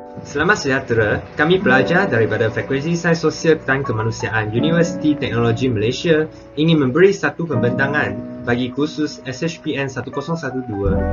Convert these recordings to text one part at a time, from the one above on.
Selamat sejahtera, kami pelajar daripada Fakulti Sains Sosial dan Kemanusiaan Universiti Teknologi Malaysia ingin memberi satu pembentangan bagi kursus SHPN 1012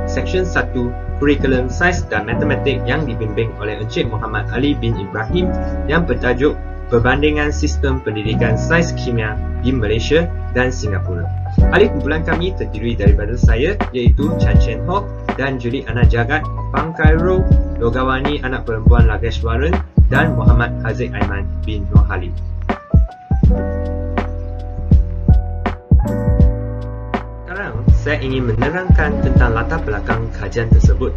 Seksyen 1 Kurikulum Sains dan Matematik yang dibimbing oleh Encik Muhammad Ali bin Ibrahim yang bertajuk Perbandingan Sistem Pendidikan Sains Kimia di Malaysia dan Singapura. Ahli kumpulan kami terdiri daripada saya iaitu Chan Chen Ho dan Julie Anak Jagat, Pang Cairo, Logawani anak perempuan Lageshwaran dan Muhammad Haziq Aiman bin Nur Halim. Sekarang saya ingin menerangkan tentang latar belakang kajian tersebut.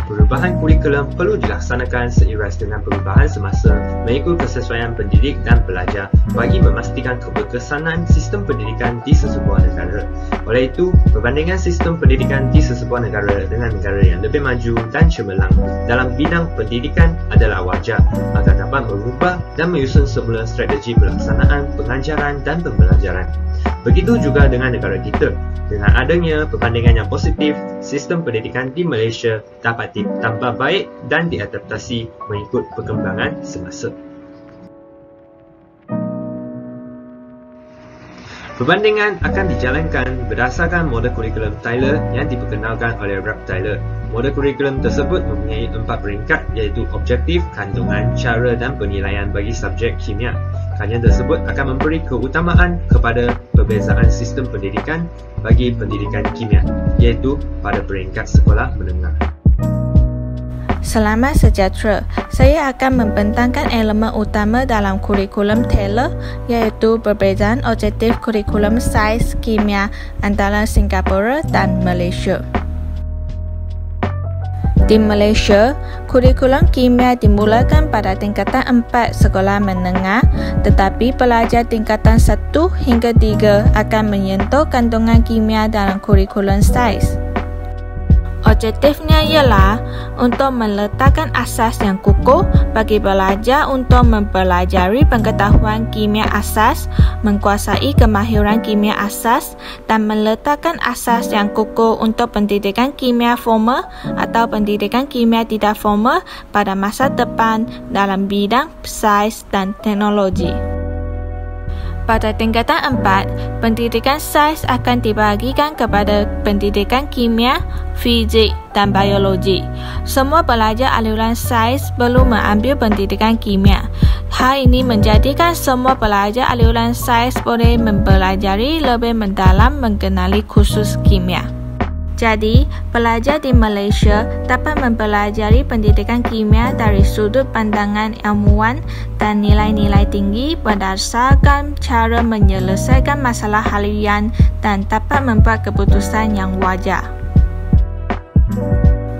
Perubahan kurikulum perlu dilaksanakan seiras dengan perubahan semasa mengikut kesesuaian pendidik dan pelajar bagi memastikan keberkesanan sistem pendidikan di sesebuah negara. Oleh itu, perbandingan sistem pendidikan di sesebuah negara dengan negara yang lebih maju dan cemerlang dalam bidang pendidikan adalah wajar agar dapat mengubah dan menyusun semula strategi pelaksanaan pengajaran dan pembelajaran. Begitu juga dengan negara kita. Dengan adanya perbandingan yang positif, sistem pendidikan di Malaysia dapat ditambah baik dan diadaptasi mengikut perkembangan semasa. Perbandingan akan dijalankan berdasarkan model kurikulum Tyler yang diperkenalkan oleh Ralph Tyler. Model kurikulum tersebut mempunyai 4 peringkat iaitu objektif, kandungan, cara dan penilaian bagi subjek kimia. Kajian tersebut akan memberi keutamaan kepada perbezaan sistem pendidikan bagi pendidikan kimia iaitu pada peringkat sekolah menengah. Selamat sejahtera, saya akan membentangkan elemen utama dalam kurikulum Taylor iaitu perbezaan objektif kurikulum sains kimia antara Singapura dan Malaysia. Di Malaysia, kurikulum kimia dimulakan pada tingkatan 4 sekolah menengah, tetapi pelajar tingkatan 1 hingga 3 akan menyentuh kandungan kimia dalam kurikulum sains. Objektifnya ialah untuk meletakkan asas yang kukuh bagi pelajar untuk mempelajari pengetahuan kimia asas, menguasai kemahiran kimia asas dan meletakkan asas yang kukuh untuk pendidikan kimia formal atau pendidikan kimia tidak formal pada masa depan dalam bidang sains dan teknologi. Pada tingkatan 4, pendidikan sains akan dibahagikan kepada pendidikan kimia, fizik dan biologi. Semua pelajar aliran sains perlu mengambil pendidikan kimia. Hal ini menjadikan semua pelajar aliran sains boleh mempelajari lebih mendalam mengenali khusus kimia. Jadi, pelajar di Malaysia dapat mempelajari pendidikan kimia dari sudut pandangan ilmuwan dan nilai-nilai tinggi berdasarkan cara menyelesaikan masalah harian dan dapat membuat keputusan yang wajar.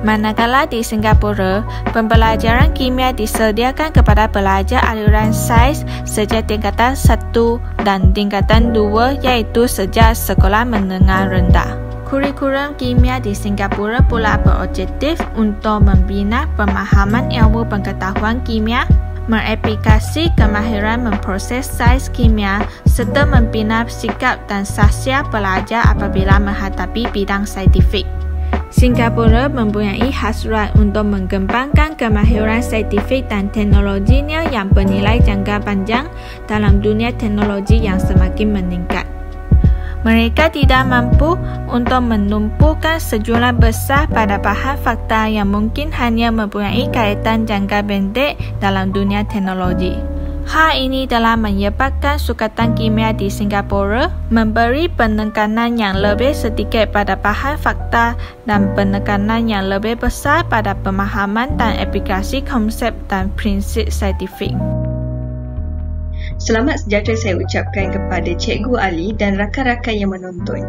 Manakala di Singapura, pembelajaran kimia disediakan kepada pelajar aliran sains sejak tingkatan 1 dan tingkatan 2 iaitu sejak sekolah menengah rendah. Kurikulum kimia di Singapura pula berobjektif untuk membina pemahaman ilmu pengetahuan kimia, mengaplikasi kemahiran memproses sains kimia serta membina sikap dan sahsiah pelajar apabila menghadapi bidang saintifik. Singapura mempunyai hasrat untuk mengembangkan kemahiran saintifik dan teknologinya yang bernilai jangka panjang dalam dunia teknologi yang semakin meningkat. Mereka tidak mampu untuk menumpukan sejumlah besar pada bahan fakta yang mungkin hanya mempunyai kaitan jangka pendek dalam dunia teknologi. Hal ini telah menyebabkan Sukatan Kimia di Singapura memberi penekanan yang lebih sedikit pada bahan fakta dan penekanan yang lebih besar pada pemahaman dan aplikasi konsep dan prinsip saintifik. Selamat sejahtera saya ucapkan kepada Cikgu Ali dan rakan-rakan yang menonton.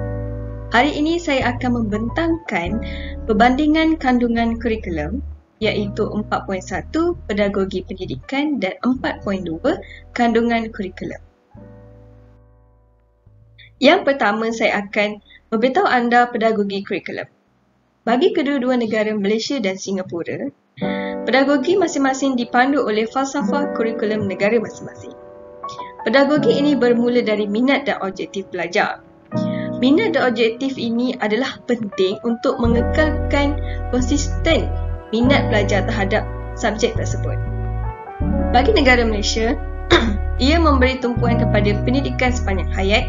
Hari ini saya akan membentangkan perbandingan kandungan kurikulum iaitu 4.1 pedagogi pendidikan dan 4.2 kandungan kurikulum. Yang pertama saya akan memberitahu anda pedagogi kurikulum. Bagi kedua-dua negara Malaysia dan Singapura, pedagogi masing-masing dipandu oleh falsafah kurikulum negara masing-masing. Pedagogi ini bermula dari minat dan objektif pelajar. Minat dan objektif ini adalah penting untuk mengekalkan konsisten minat pelajar terhadap subjek tersebut. Bagi negara Malaysia, ia memberi tumpuan kepada pendidikan sepanjang hayat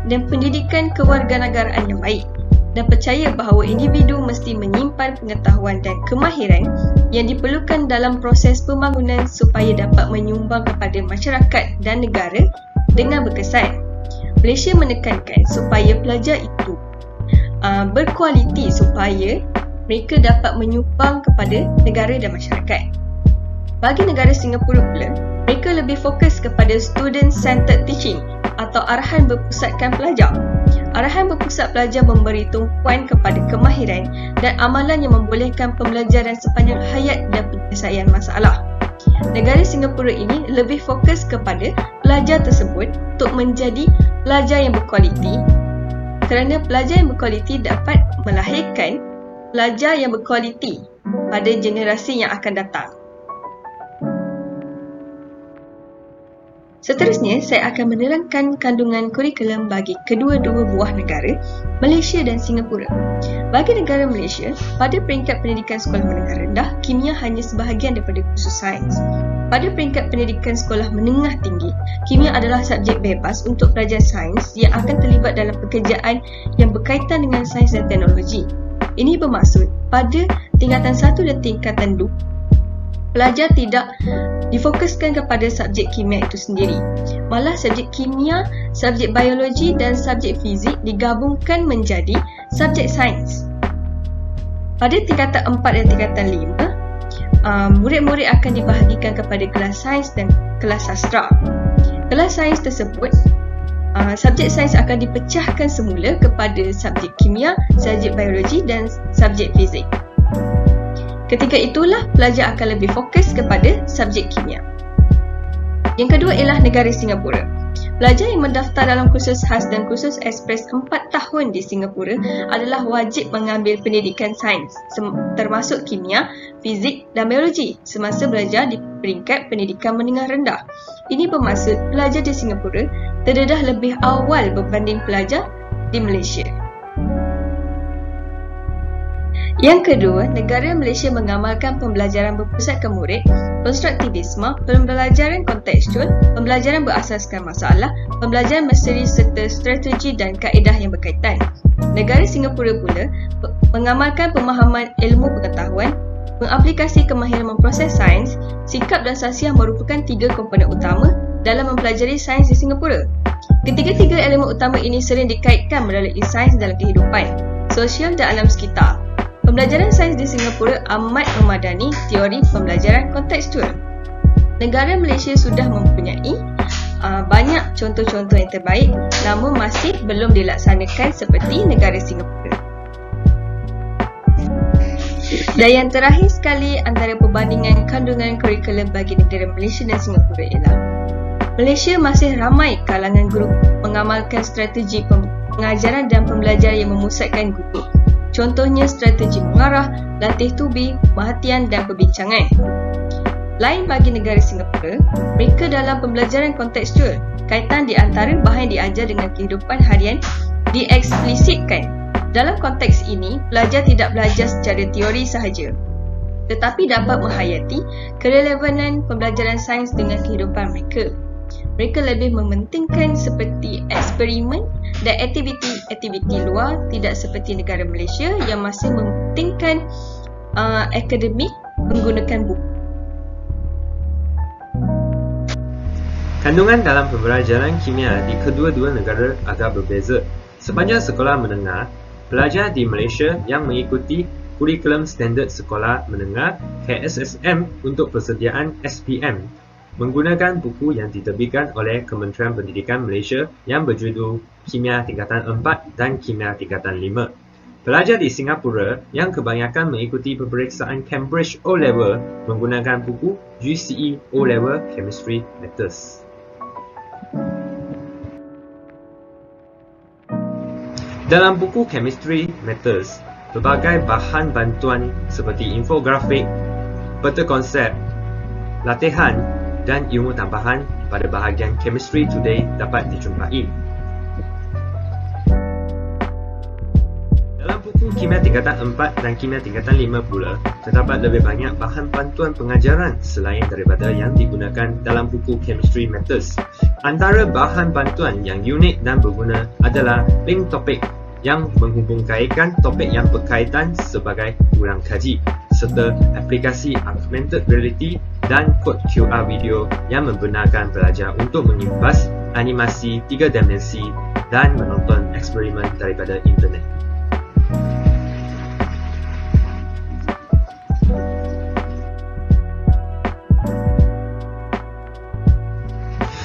dan pendidikan kewarganegaraan yang baik, dan percaya bahawa individu mesti menyimpan pengetahuan dan kemahiran yang diperlukan dalam proses pembangunan supaya dapat menyumbang kepada masyarakat dan negara dengan berkesan. Malaysia menekankan supaya pelajar itu berkualiti supaya mereka dapat menyumbang kepada negara dan masyarakat. Bagi negara Singapura pula, mereka lebih fokus kepada student-centered teaching atau arahan berpusatkan pelajar. Arahan berpusat pelajar memberi tumpuan kepada kemahiran dan amalan yang membolehkan pembelajaran sepanjang hayat dan penyelesaian masalah. Negara Singapura ini lebih fokus kepada pelajar tersebut untuk menjadi pelajar yang berkualiti, kerana pelajar yang berkualiti dapat melahirkan pelajar yang berkualiti pada generasi yang akan datang. Seterusnya, saya akan menerangkan kandungan kurikulum bagi kedua-dua buah negara, Malaysia dan Singapura. Bagi negara Malaysia, pada peringkat pendidikan sekolah menengah rendah, kimia hanya sebahagian daripada kursus sains. Pada peringkat pendidikan sekolah menengah tinggi, kimia adalah subjek bebas untuk pelajar sains yang akan terlibat dalam pekerjaan yang berkaitan dengan sains dan teknologi. Ini bermaksud pada tingkatan 1 dan tingkatan 2, pelajar tidak difokuskan kepada subjek kimia itu sendiri. Malah subjek kimia, subjek biologi dan subjek fizik digabungkan menjadi subjek sains. Pada tingkatan 4 dan tingkatan 5, murid-murid akan dibahagikan kepada kelas sains dan kelas sastra. Kelas sains tersebut, subjek sains akan dipecahkan semula kepada subjek kimia, subjek biologi dan subjek fizik. Ketika itulah pelajar akan lebih fokus kepada subjek kimia. Yang kedua ialah negara Singapura. Pelajar yang mendaftar dalam kursus khas dan kursus ekspres 4 tahun di Singapura adalah wajib mengambil pendidikan sains, termasuk kimia, fizik dan biologi semasa belajar di peringkat pendidikan menengah rendah. Ini bermaksud pelajar di Singapura terdedah lebih awal berbanding pelajar di Malaysia. Yang kedua, negara Malaysia mengamalkan pembelajaran berpusatkan murid, konstruktivisme, pembelajaran kontekstual, pembelajaran berasaskan masalah, pembelajaran misteri serta strategi dan kaedah yang berkaitan. Negara Singapura pula mengamalkan pemahaman ilmu pengetahuan, mengaplikasi kemahiran memproses sains, sikap dan sasiah merupakan 3 komponen utama dalam mempelajari sains di Singapura. Ketiga-tiga elemen utama ini sering dikaitkan melalui sains dalam kehidupan, sosial dan alam sekitar. Pembelajaran sains di Singapura amat memadani teori pembelajaran kontekstual. Negara Malaysia sudah mempunyai banyak contoh-contoh yang terbaik, namun masih belum dilaksanakan seperti negara Singapura. Dan yang terakhir sekali antara perbandingan kandungan kurikulum bagi negara Malaysia dan Singapura ialah Malaysia masih ramai kalangan guru mengamalkan strategi pengajaran dan pembelajaran yang memusatkan guru. Contohnya strategi mengarah, latih tubi, perhatian dan perbincangan. Lain bagi negara Singapura, mereka dalam pembelajaran kontekstual, kaitan di antara bahan yang diajar dengan kehidupan harian dieksplisitkan. Dalam konteks ini, pelajar tidak belajar secara teori sahaja, tetapi dapat menghayati kerelevanan pembelajaran sains dengan kehidupan mereka. Mereka lebih mementingkan seperti eksperimen dan aktiviti-aktiviti luar, tidak seperti negara Malaysia yang masih mementingkan akademik menggunakan buku. Kandungan dalam pembelajaran kimia di kedua-dua negara agak berbeza. Sepanjang sekolah menengah, pelajar di Malaysia yang mengikuti kurikulum standard sekolah menengah KSSM untuk persediaan SPM menggunakan buku yang diterbitkan oleh Kementerian Pendidikan Malaysia yang berjudul Kimia Tingkatan 4 dan Kimia Tingkatan 5. Pelajar di Singapura yang kebanyakan mengikuti peperiksaan Cambridge O-Level menggunakan buku GCE O-Level Chemistry Matters. Dalam buku Chemistry Matters, berbagai bahan bantuan seperti infografik, peta konsep, latihan dan ilmu tambahan pada bahagian Chemistry Today dapat dijumpai. Dalam buku kimia tingkatan 4 dan kimia tingkatan 5 pula, terdapat lebih banyak bahan bantuan pengajaran selain daripada yang digunakan dalam buku Chemistry Matters. Antara bahan bantuan yang unik dan berguna adalah link topik yang menghubungkaitkan topik yang berkaitan sebagai urang kaji, serta aplikasi augmented reality dan kod QR video yang membenarkan pelajar untuk mengimbas animasi 3 dimensi dan menonton eksperimen daripada internet.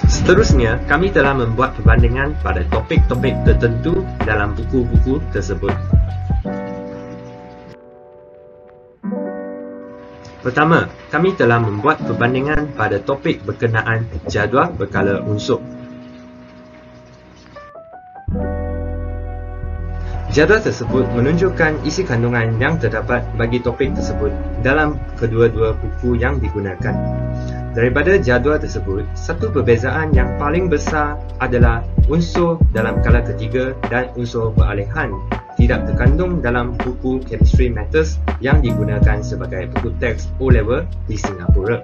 Seterusnya, kami telah membuat perbandingan pada topik-topik tertentu dalam buku-buku tersebut. Pertama, kami telah membuat perbandingan pada topik berkenaan jadual berkala unsur. Jadual tersebut menunjukkan isi kandungan yang terdapat bagi topik tersebut dalam kedua-dua buku yang digunakan. Daripada jadual tersebut, satu perbezaan yang paling besar adalah unsur dalam kala ketiga dan unsur beralihan tidak terkandung dalam buku Chemistry Matters yang digunakan sebagai buku teks O-Level di Singapura.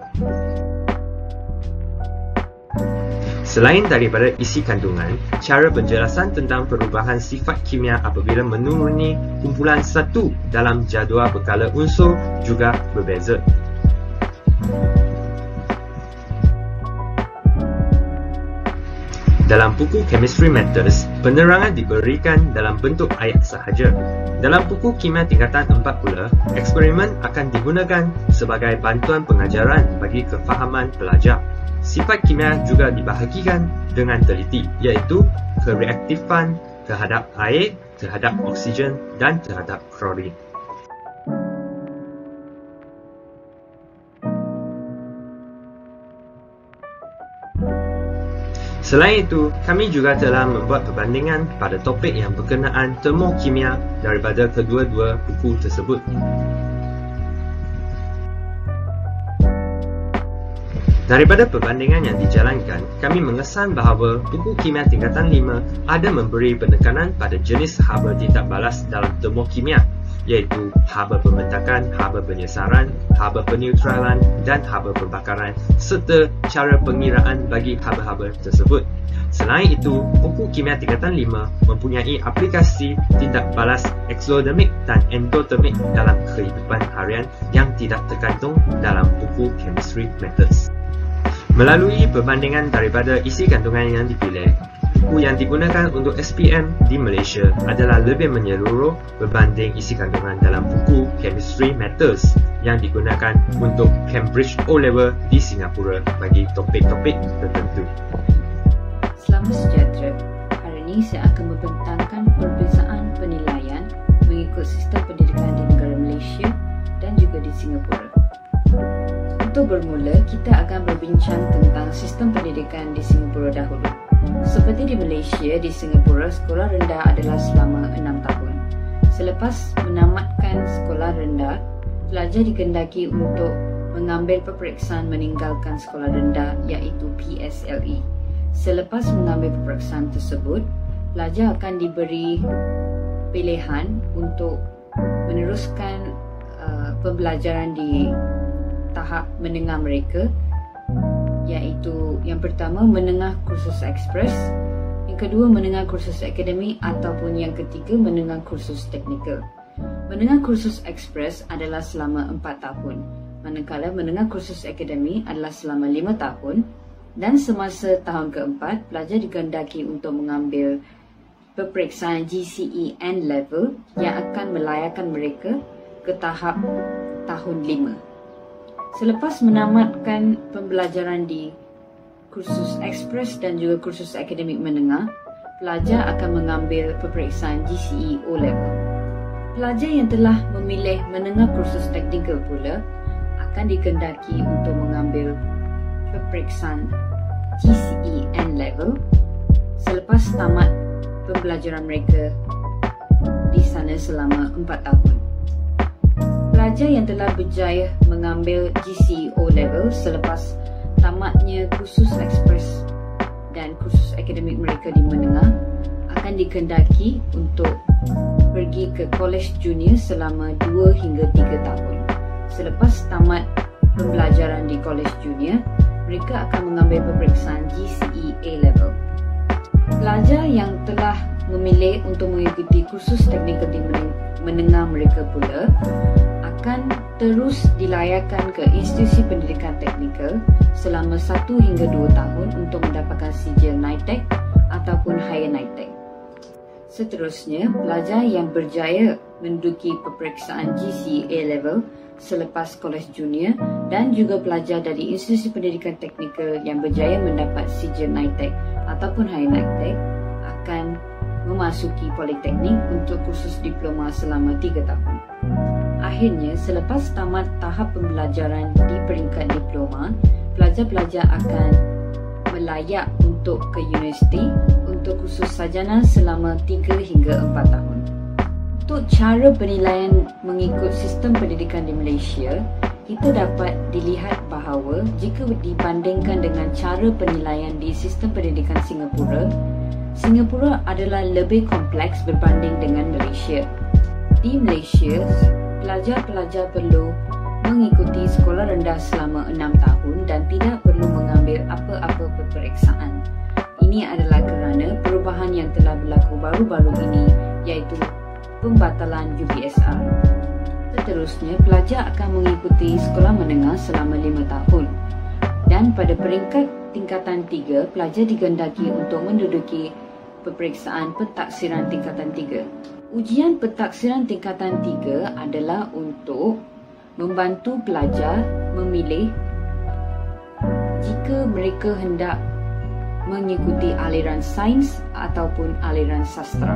Selain daripada isi kandungan, cara penjelasan tentang perubahan sifat kimia apabila menuruni kumpulan satu dalam jadual berkala unsur juga berbeza. Dalam buku Chemistry Matters, penerangan diberikan dalam bentuk ayat sahaja. Dalam buku kimia tingkatan 4 pula, eksperimen akan digunakan sebagai bantuan pengajaran bagi kefahaman pelajar. Sifat kimia juga dibahagikan dengan teliti, iaitu kereaktifan terhadap air, terhadap oksigen dan terhadap klorin. Selain itu, kami juga telah membuat perbandingan pada topik yang berkenaan termokimia daripada kedua-dua buku tersebut. Daripada perbandingan yang dijalankan, kami mengesan bahawa buku kimia tingkatan 5 ada memberi penekanan pada jenis haba tindak balas dalam termokimia, iaitu haba pembentakan, haba penyesaran, haba peneutralan dan haba pembakaran serta cara pengiraan bagi haba-haba tersebut. Selain itu, buku kimia tingkatan 5 mempunyai aplikasi tindak balas eksodermik dan endotermik dalam kehidupan harian yang tidak terkandung dalam buku Chemistry Matters. Melalui perbandingan daripada isi kandungan yang dipilih, buku yang digunakan untuk SPM di Malaysia adalah lebih menyeluruh berbanding isi kandungan dalam buku Chemistry Matters yang digunakan untuk Cambridge O-Level di Singapura bagi topik-topik tertentu. Selamat sejahtera. Hari ini saya akan membentangkan perbezaan penilaian mengikut sistem pendidikan di negara Malaysia dan juga di Singapura. Untuk bermula, kita akan berbincang tentang sistem pendidikan di Singapura dahulu. Seperti di Malaysia, di Singapura, sekolah rendah adalah selama 6 tahun. Selepas menamatkan sekolah rendah, pelajar dikehendaki untuk mengambil peperiksaan meninggalkan sekolah rendah iaitu PSLE. Selepas mengambil peperiksaan tersebut, pelajar akan diberi pilihan untuk meneruskan pembelajaran di tahap menengah mereka, iaitu yang pertama menengah kursus ekspres, yang kedua menengah kursus akademik ataupun yang ketiga menengah kursus teknikal. Menengah kursus ekspres adalah selama 4 tahun, manakala menengah kursus akademik adalah selama 5 tahun dan semasa tahun keempat, pelajar dikehendaki untuk mengambil peperiksaan GCE N-Level yang akan melayakkan mereka ke tahap tahun 5. Selepas menamatkan pembelajaran di kursus ekspres dan juga kursus akademik menengah, pelajar akan mengambil peperiksaan GCE O-Level. Pelajar yang telah memilih menengah kursus teknikal pula akan dikehendaki untuk mengambil peperiksaan GCE N-Level selepas tamat pembelajaran mereka di sana selama 4 tahun. Pelajar yang telah berjaya mengambil GCE O-Level selepas tamatnya kursus ekspres dan kursus akademik mereka di menengah akan dikehendaki untuk pergi ke Kolej Junior selama 2 hingga 3 tahun. Selepas tamat pembelajaran di Kolej Junior, mereka akan mengambil peperiksaan GCE A-Level. Pelajar yang telah memilih untuk mengikuti kursus teknikal di menengah mereka pula akan terus dilayakkan ke institusi pendidikan teknikal selama 1 hingga 2 tahun untuk mendapatkan sijil NITEC ataupun Higher NITEC. Seterusnya, pelajar yang berjaya menduduki peperiksaan GCE A-Level selepas Kolej Junior dan juga pelajar dari institusi pendidikan teknikal yang berjaya mendapat sijil NITEC ataupun Higher NITEC akan memasuki politeknik untuk kursus diploma selama 3 tahun. Akhirnya, selepas tamat tahap pembelajaran di peringkat diploma, pelajar-pelajar akan melayak untuk ke universiti untuk kursus sarjana selama 3 hingga 4 tahun. Untuk cara penilaian mengikut sistem pendidikan di Malaysia, kita dapat dilihat bahawa jika dibandingkan dengan cara penilaian di sistem pendidikan Singapura adalah lebih kompleks berbanding dengan Malaysia. Di Malaysia, pelajar-pelajar perlu mengikuti sekolah rendah selama 6 tahun dan tidak perlu mengambil apa-apa peperiksaan. Ini adalah kerana perubahan yang telah berlaku baru-baru ini, iaitu pembatalan UPSR. Seterusnya, pelajar akan mengikuti sekolah menengah selama 5 tahun. Dan pada peringkat tingkatan 3, pelajar dikehendaki untuk menduduki peperiksaan pentaksiran tingkatan 3. Ujian pentaksiran tingkatan 3 adalah untuk membantu pelajar memilih jika mereka hendak mengikuti aliran sains ataupun aliran sastra.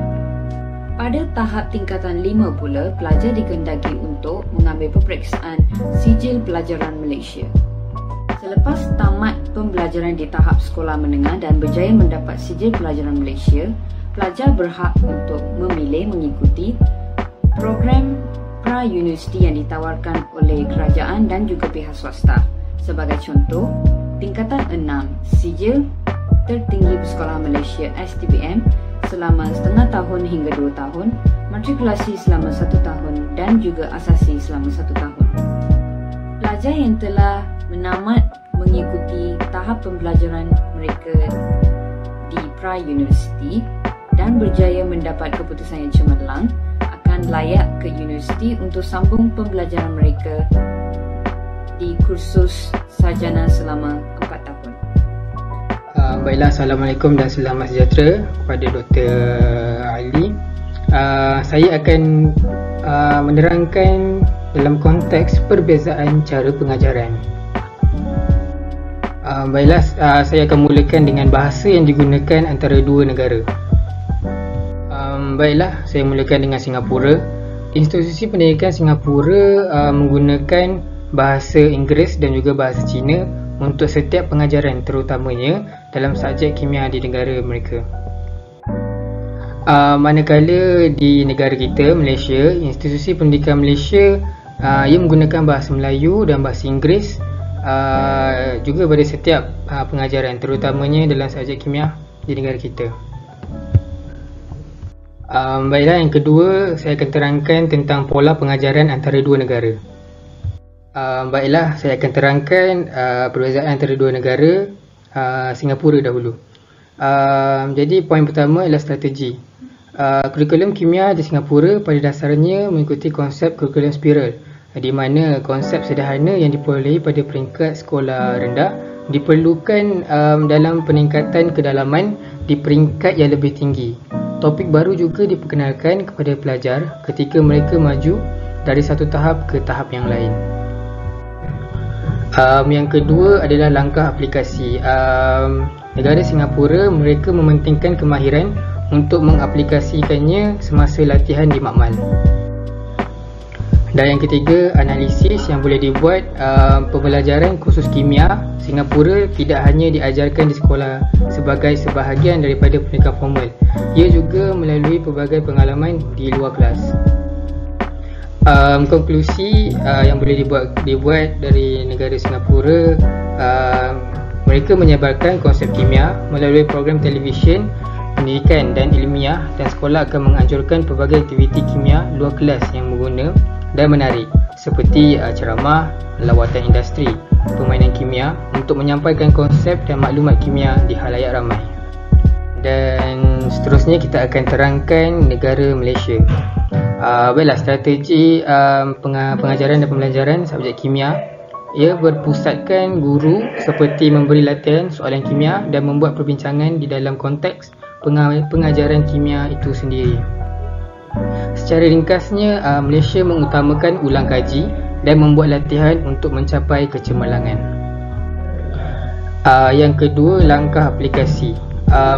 Pada tahap tingkatan 5 pula, pelajar dikehendaki untuk mengambil peperiksaan sijil pelajaran Malaysia. Selepas tamat pembelajaran di tahap sekolah menengah dan berjaya mendapat sijil pelajaran Malaysia, pelajar berhak untuk memilih mengikuti program pra-universiti yang ditawarkan oleh kerajaan dan juga pihak swasta. Sebagai contoh, tingkatan 6, sijil tertinggi Sekolah Malaysia STBM selama setengah tahun hingga 2 tahun, matrikulasi selama 1 tahun dan juga asasi selama 1 tahun. Pelajar yang telah menamat mengikuti tahap pembelajaran mereka di pra-universiti dan berjaya mendapat keputusan yang cemerlang akan layak ke universiti untuk sambung pembelajaran mereka di kursus sarjana selama 4 tahun. Baiklah, Assalamualaikum dan selamat sejahtera kepada Dr. Ali. Saya akan menerangkan dalam konteks perbezaan cara pengajaran. Baiklah, saya akan mulakan dengan bahasa yang digunakan antara dua negara. Baiklah, saya mulakan dengan Singapura. Institusi pendidikan Singapura menggunakan bahasa Inggeris dan juga bahasa Cina untuk setiap pengajaran, terutamanya dalam subjek kimia di negara mereka. Manakala di negara kita, Malaysia, institusi pendidikan Malaysia ia menggunakan bahasa Melayu dan bahasa Inggeris juga pada setiap pengajaran, terutamanya dalam subjek kimia di negara kita. Baiklah, yang kedua saya akan terangkan tentang pola pengajaran antara dua negara. Baiklah, saya akan terangkan perbezaan antara dua negara. Singapura dahulu. Jadi poin pertama ialah strategi. Kurikulum kimia di Singapura pada dasarnya mengikuti konsep kurikulum spiral, di mana konsep sederhana yang diperolehi pada peringkat sekolah rendah diperlukan dalam peningkatan kedalaman di peringkat yang lebih tinggi. Topik baru juga diperkenalkan kepada pelajar ketika mereka maju dari satu tahap ke tahap yang lain. Yang kedua adalah langkah aplikasi. Negara Singapura mereka mementingkan kemahiran untuk mengaplikasikannya semasa latihan di makmal. Dan yang ketiga, analisis yang boleh dibuat. Pembelajaran kursus kimia Singapura tidak hanya diajarkan di sekolah sebagai sebahagian daripada pendidikan formal. Ia juga melalui pelbagai pengalaman di luar kelas. Konklusi yang boleh dibuat dari negara Singapura, mereka menyebarkan konsep kimia melalui program televisyen pendidikan dan ilmiah, dan sekolah akan menganjurkan pelbagai aktiviti kimia luar kelas yang mengguna dan menarik seperti ceramah, lawatan industri, permainan kimia untuk menyampaikan konsep dan maklumat kimia di halayak ramai. Dan seterusnya kita akan terangkan negara Malaysia. Baiklah, strategi pengajaran dan pembelajaran subjek kimia. Ia berpusatkan guru seperti memberi latihan soalan kimia dan membuat perbincangan di dalam konteks pengajaran kimia itu sendiri. Secara ringkasnya, Malaysia mengutamakan ulang kaji dan membuat latihan untuk mencapai kecemerlangan. Yang kedua, langkah aplikasi.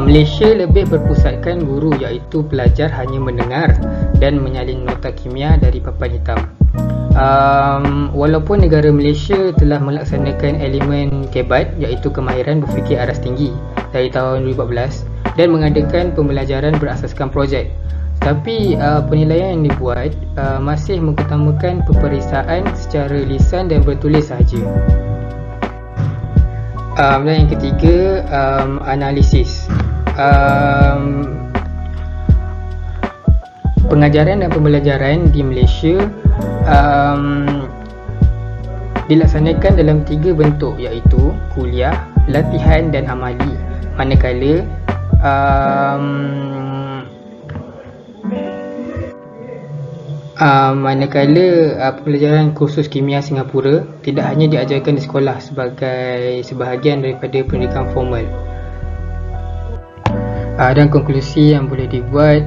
Malaysia lebih berpusatkan guru iaitu pelajar hanya mendengar dan menyalin nota kimia dari papan hitam. Walaupun negara Malaysia telah melaksanakan elemen KEBAT iaitu kemahiran berfikir aras tinggi dari tahun 2014 dan mengadakan pembelajaran berasaskan projek, tapi penilaian yang dibuat masih mengutamakan peperiksaan secara lisan dan bertulis sahaja. Dan yang ketiga, analisis. Pengajaran dan pembelajaran di Malaysia dilaksanakan dalam 3 bentuk iaitu kuliah, latihan dan amali. Manakala pembelajaran kursus kimia Singapura tidak hanya diajarkan di sekolah sebagai sebahagian daripada pendidikan formal. Dan konklusi yang boleh dibuat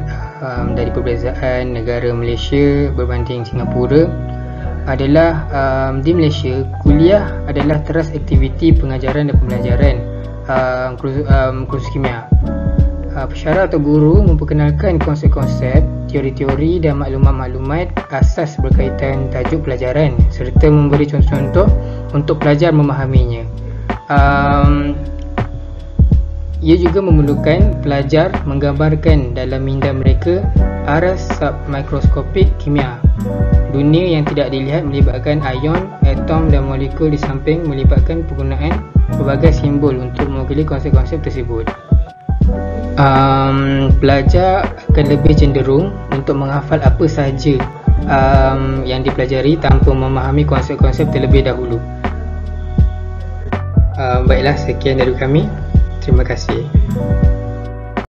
dari perbezaan negara Malaysia berbanding Singapura adalah di Malaysia, kuliah adalah teras aktiviti pengajaran dan pembelajaran kursus kimia. Pensyarah atau guru memperkenalkan konsep-konsep, teori-teori dan maklumat-maklumat asas berkaitan tajuk pelajaran serta memberi contoh-contoh untuk pelajar memahaminya. Ia juga memerlukan pelajar menggambarkan dalam minda mereka aras submikroskopik kimia. Dunia yang tidak dilihat melibatkan ion, atom dan molekul di samping melibatkan penggunaan pelbagai simbol untuk mewakili konsep-konsep tersebut. Pelajar akan lebih cenderung untuk menghafal apa sahaja yang dipelajari tanpa memahami konsep-konsep terlebih dahulu. Baiklah, sekian dari kami. Terima kasih.